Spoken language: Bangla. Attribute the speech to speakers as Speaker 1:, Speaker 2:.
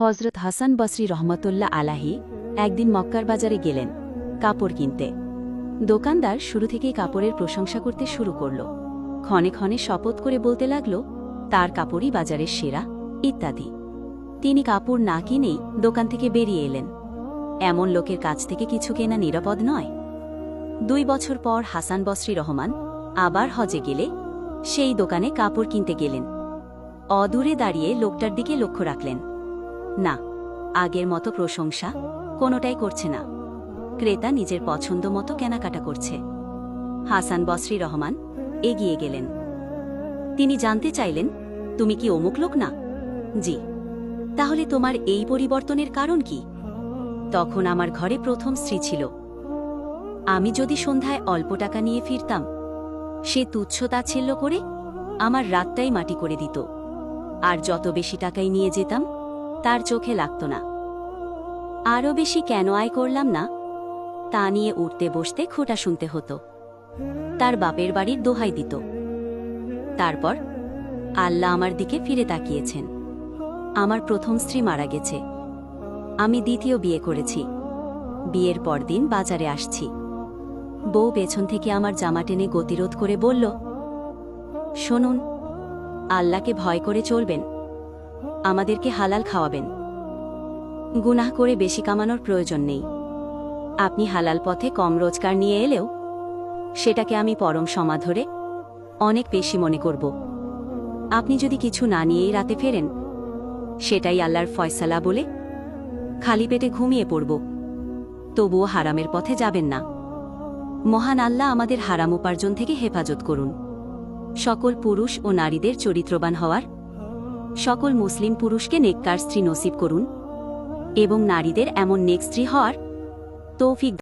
Speaker 1: হজরত হাসান বসরি রহমতুল্লাহ আলাহি একদিন মক্কার বাজারে গেলেন কাপড় কিনতে। দোকানদার শুরু থেকেই কাপড়ের প্রশংসা করতে শুরু করল। ক্ষণে ক্ষণে শপথ করে বলতে লাগল তার কাপড়ই বাজারের সেরা ইত্যাদি। তিনি কাপড় না কিনেই দোকান থেকে বেরিয়ে এলেন। এমন লোকের কাছ থেকে কিছু কেনা নিরাপদ নয়। 2 বছর পর হাসান বসরি রহমান আবার হজে গেলে সেই দোকানে কাপড় কিনতে গেলেন। অদূরে দাঁড়িয়ে লোকটার দিকে লক্ষ্য রাখলেন। না, আগের মতো প্রশংসা কোনোটাই করছে না। ক্রেতা নিজের পছন্দ মতো কেনাকাটা করছে। হাসান বসরি রহমান এগিয়ে গেলেন। তিনি জানতে চাইলেন, তুমি কি অমুক লোক না? জি। তাহলে তোমার এই পরিবর্তনের কারণ কি? তখন আমার ঘরে প্রথম স্ত্রী ছিল। আমি যদি সন্ধ্যায় অল্প টাকা নিয়ে ফিরতাম, সে তুচ্ছ-তাচ্ছিল্য করে আমার রাতটাই মাটি করে দিত। আর যত বেশি টাকাই নিয়ে যেতাম তার চোখে লাগত না। আরও বেশি কেন আয় করলাম না তা নিয়ে উঠতে বসতে খোঁটা শুনতে হতো। তার বাপের বাড়ির দোহাই দিত। তারপর আল্লাহ আমার দিকে ফিরে তাকিয়েছেন। আমার প্রথম স্ত্রী মারা গেছে। আমি দ্বিতীয় বিয়ে করেছি। বিয়ের পরদিন বাজারে আসছি। বউ পেছন থেকে আমার জামা টেনে গতিরোধ করে বলল, শুনুন, আল্লাহকে ভয় করে চলবেন, আমাদেরকে হালাল খাওয়াবেন। গুনাহ করে বেশি কামানোর প্রয়োজন নেই। আপনি হালাল পথে কম রোজগার নিয়ে এলেও সেটাকে আমি পরম সমাদরে অনেক বেশি মনে করব। আপনি যদি কিছু না নিয়েই রাতে ফেরেন, সেটাই আল্লাহর ফয়সালা বলে খালি পেটে ঘুমিয়ে পড়ব। তবুও হারামের পথে যাবেন না। মহান আল্লাহ আমাদের হারাম উপার্জন থেকে হেফাজত করুন। সকল পুরুষ ও নারীদের চরিত্রবান হওয়ার, সকল মুসলিম পুরুষকে নেককার স্ত্রী নসিব করুন এবং নারীদের এমন নেক স্ত্রী হওয়ার তৌফিক